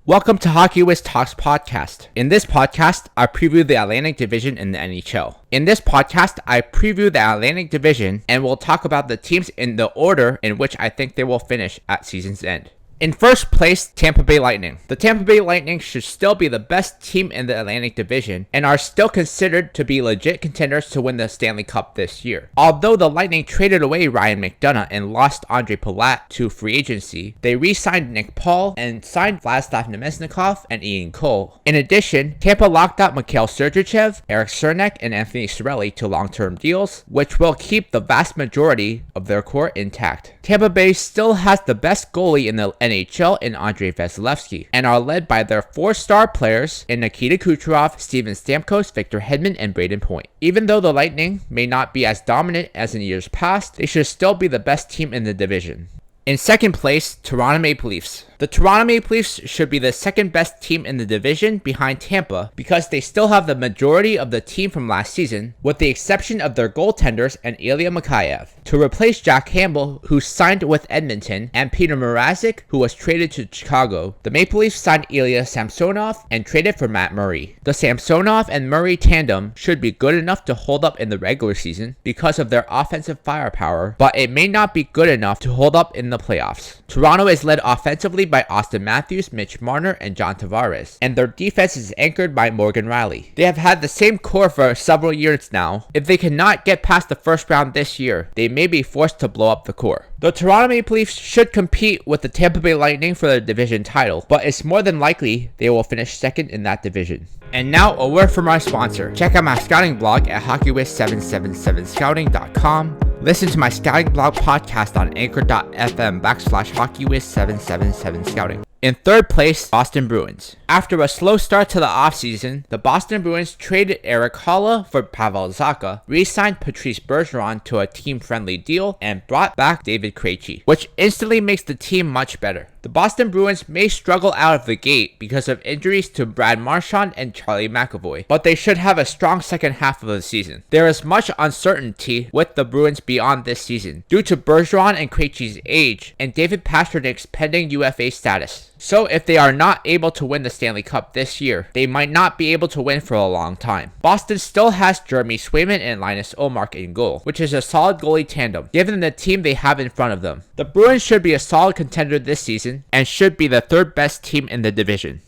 Welcome to Hockey Wiz Talks podcast. In this podcast, I preview the Atlantic Division in the NHL. In this podcast, I preview the Atlantic Division and we'll talk about the teams in the order in which I think they will finish at season's end. In first place, Tampa Bay Lightning. The Tampa Bay Lightning should still be the best team in the Atlantic Division and are still considered to be legit contenders to win the Stanley Cup this year. Although the Lightning traded away Ryan McDonagh and lost Andre Palat to free agency, they re-signed Nick Paul and signed Vladislav Namestnikov and Ian Cole. In addition, Tampa locked up Mikhail Sergachev, Eric Cernak, and Anthony Cirelli to long-term deals, which will keep the vast majority of their core intact. Tampa Bay still has the best goalie in the NHL in Andrei Vasilevsky, and are led by their 4-star players in Nikita Kucherov, Steven Stamkos, Victor Hedman, and Braden Point. Even though the Lightning may not be as dominant as in years past, they should still be the best team in the division. In second place, Toronto Maple Leafs. The Toronto Maple Leafs should be the second best team in the division behind Tampa because they still have the majority of the team from last season, with the exception of their goaltenders and Ilya Mikheyev. To replace Jack Campbell, who signed with Edmonton, and Peter Mrazek, who was traded to Chicago, the Maple Leafs signed Ilya Samsonov and traded for Matt Murray. The Samsonov and Murray tandem should be good enough to hold up in the regular season because of their offensive firepower, but it may not be good enough to hold up in the playoffs. Toronto is led offensively by Austin Matthews, Mitch Marner, and John Tavares, and their defense is anchored by Morgan Rielly. They have had the same core for several years now. If they cannot get past the first round this year, they may be forced to blow up the core. The Toronto Maple Leafs should compete with the Tampa Bay Lightning for the division title, but it's more than likely they will finish second in that division. And now, a word from our sponsor. Check out my scouting blog at hockeywiz777scouting.com. Listen to my scouting blog podcast on anchor.fm/hockeywiz777scouting. In third place, Boston Bruins. After a slow start to the offseason, the Boston Bruins traded Erik Haula for Pavel Zacha, re-signed Patrice Bergeron to a team-friendly deal, and brought back David Krejci, which instantly makes the team much better. The Boston Bruins may struggle out of the gate because of injuries to Brad Marchand and Charlie McAvoy, but they should have a strong second half of the season. There is much uncertainty with the Bruins beyond this season, due to Bergeron and Krejci's age, and David Pastrnak's pending UFA status. So if they are not able to win the Stanley Cup this year, they might not be able to win for a long time. Boston still has Jeremy Swayman and Linus Ullmark in goal, which is a solid goalie tandem, given the team they have in front of them. The Bruins should be a solid contender this season, and should be the third best team in the division.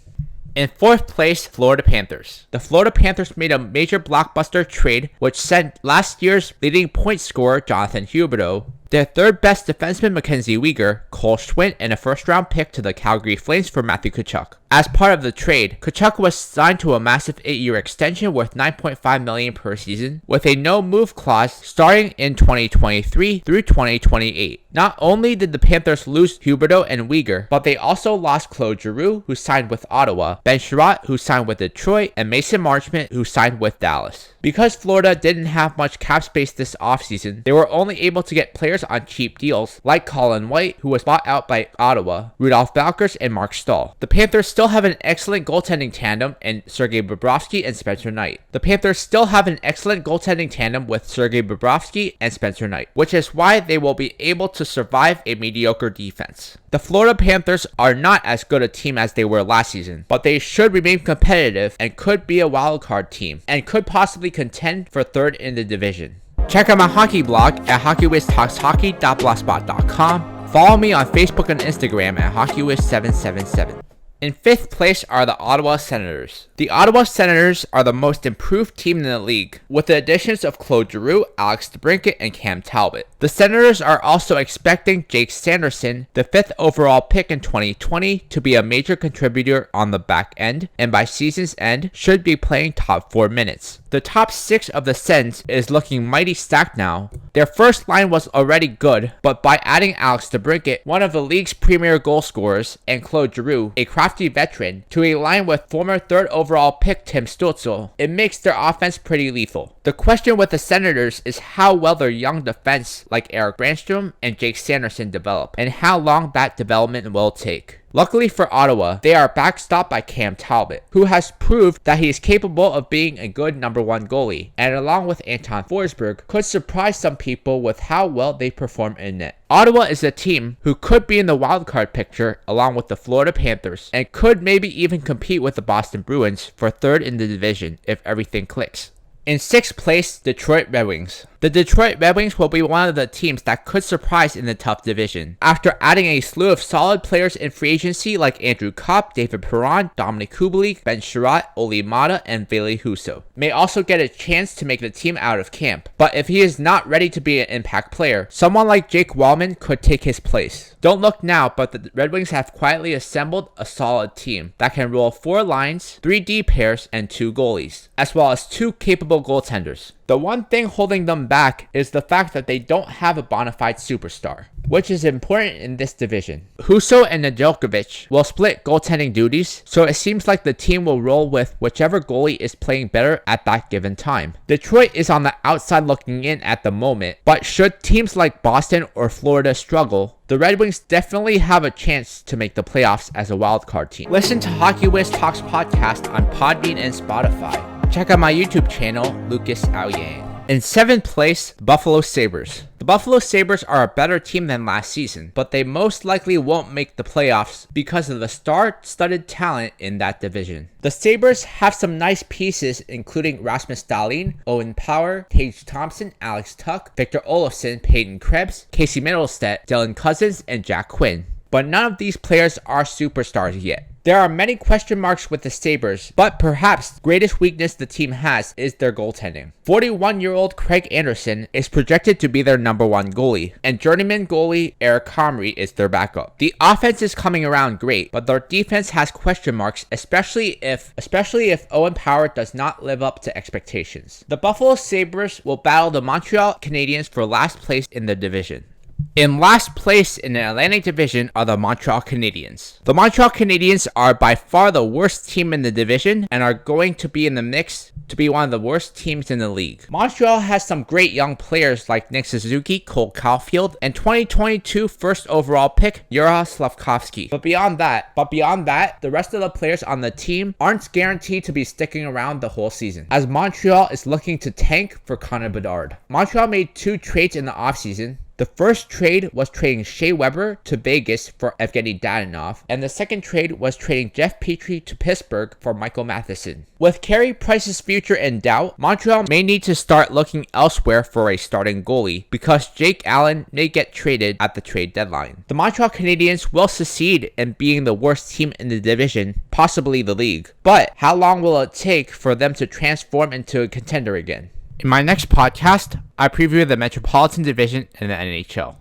In fourth place, Florida Panthers. The Florida Panthers made a major blockbuster trade which sent last year's leading point scorer Jonathan Huberdeau, their third best defenseman Mackenzie Weegar, Cole Schwindt, and a first-round pick to the Calgary Flames for Matthew Tkachuk. As part of the trade, Tkachuk was signed to a massive 8-year extension worth $9.5 million per season, with a no-move clause starting in 2023 through 2028. Not only did the Panthers lose Huberdeau and Weegar, but they also lost Claude Giroux, who signed with Ottawa, Ben Sherratt, who signed with Detroit, and Mason Marchment, who signed with Dallas. Because Florida didn't have much cap space this offseason, they were only able to get players on cheap deals, like Colin White, who was bought out by Ottawa, Rudolph Balkers, and Mark Stahl. The Panthers still have an excellent goaltending tandem in Sergei Bobrovsky and Spencer Knight. The Panthers still have an excellent goaltending tandem with Sergei Bobrovsky and Spencer Knight, which is why they will be able to survive a mediocre defense. The Florida Panthers are not as good a team as they were last season, but they should remain competitive and could be a wildcard team, and could possibly contend for third in the division. Check out my hockey blog at hockeywiztalkshockey.blogspot.com. Follow me on Facebook and Instagram at hockeywiz777. In fifth place are the Ottawa Senators. The Ottawa Senators are the most improved team in the league, with the additions of Claude Giroux, Alex DeBrincat, and Cam Talbot. The Senators are also expecting Jake Sanderson, the 5th overall pick in 2020, to be a major contributor on the back end, and by season's end, should be playing top 4 minutes. The top 6 of the Sens is looking mighty stacked now. Their first line was already good, but by adding Alex DeBrincat, one of the league's premier goal scorers, and Claude Giroux, a crafty veteran, to a line with former 3rd overall pick Tim Stützle, it makes their offense pretty lethal. The question with the Senators is how well their young defense like Eric Brandstrom and Jake Sanderson develop, and how long that development will take. Luckily for Ottawa, they are backstopped by Cam Talbot, who has proved that he is capable of being a good number 1 goalie, and along with Anton Forsberg, could surprise some people with how well they perform in net. Ottawa is a team who could be in the wildcard picture along with the Florida Panthers, and could maybe even compete with the Boston Bruins for 3rd in the division if everything clicks. In 6th place, Detroit Red Wings. The Detroit Red Wings will be one of the teams that could surprise in the tough division. After adding a slew of solid players in free agency like Andrew Kopp, David Perron, Dominic Kubalik, Ben Sherratt, Oli Mata, and Ville Husso. May also get a chance to make the team out of camp, but if he is not ready to be an impact player, someone like Jake Wallman could take his place. Don't look now, but the Red Wings have quietly assembled a solid team that can roll 4 lines, 3 D pairs, and 2 goalies, as well as 2 capable goaltenders. The one thing holding them back is the fact that they don't have a bona fide superstar, which is important in this division. Husso and Nedeljkovic will split goaltending duties, so it seems like the team will roll with whichever goalie is playing better at that given time. Detroit is on the outside looking in at the moment, but should teams like Boston or Florida struggle, the Red Wings definitely have a chance to make the playoffs as a wildcard team. Listen to Hockey Wiz Talks podcast on Podbean and Spotify. Check out my YouTube channel, Lucas Aoyang. In 7th place, Buffalo Sabres. The Buffalo Sabres are a better team than last season, but they most likely won't make the playoffs because of the star-studded talent in that division. The Sabres have some nice pieces including Rasmus Dahlin, Owen Power, Tage Thompson, Alex Tuch, Victor Olofsson, Peyton Krebs, Casey Middlestead, Dylan Cousins, and Jack Quinn. But none of these players are superstars yet. There are many question marks with the Sabres, but perhaps the greatest weakness the team has is their goaltending. 41-year-old Craig Anderson is projected to be their number 1 goalie, and journeyman goalie Eric Comrie is their backup. The offense is coming around great, but their defense has question marks, especially if Owen Power does not live up to expectations. The Buffalo Sabres will battle the Montreal Canadiens for last place in the division. In last place in the Atlantic Division are the Montreal Canadiens. The Montreal Canadiens are by far the worst team in the division and are going to be in the mix to be one of the worst teams in the league. Montreal has some great young players like Nick Suzuki, Cole Caulfield, and 2022 first overall pick Juraj Slafkovsky. But beyond that, the rest of the players on the team aren't guaranteed to be sticking around the whole season, as Montreal is looking to tank for Connor Bedard. Montreal made 2 trades in the offseason. The first trade was trading Shea Weber to Vegas for Evgeny Dadonov, and the second trade was trading Jeff Petrie to Pittsburgh for Michael Matheson. With Carey Price's future in doubt, Montreal may need to start looking elsewhere for a starting goalie because Jake Allen may get traded at the trade deadline. The Montreal Canadiens will succeed in being the worst team in the division, possibly the league, but how long will it take for them to transform into a contender again? In my next podcast, I preview the Metropolitan Division in the NHL.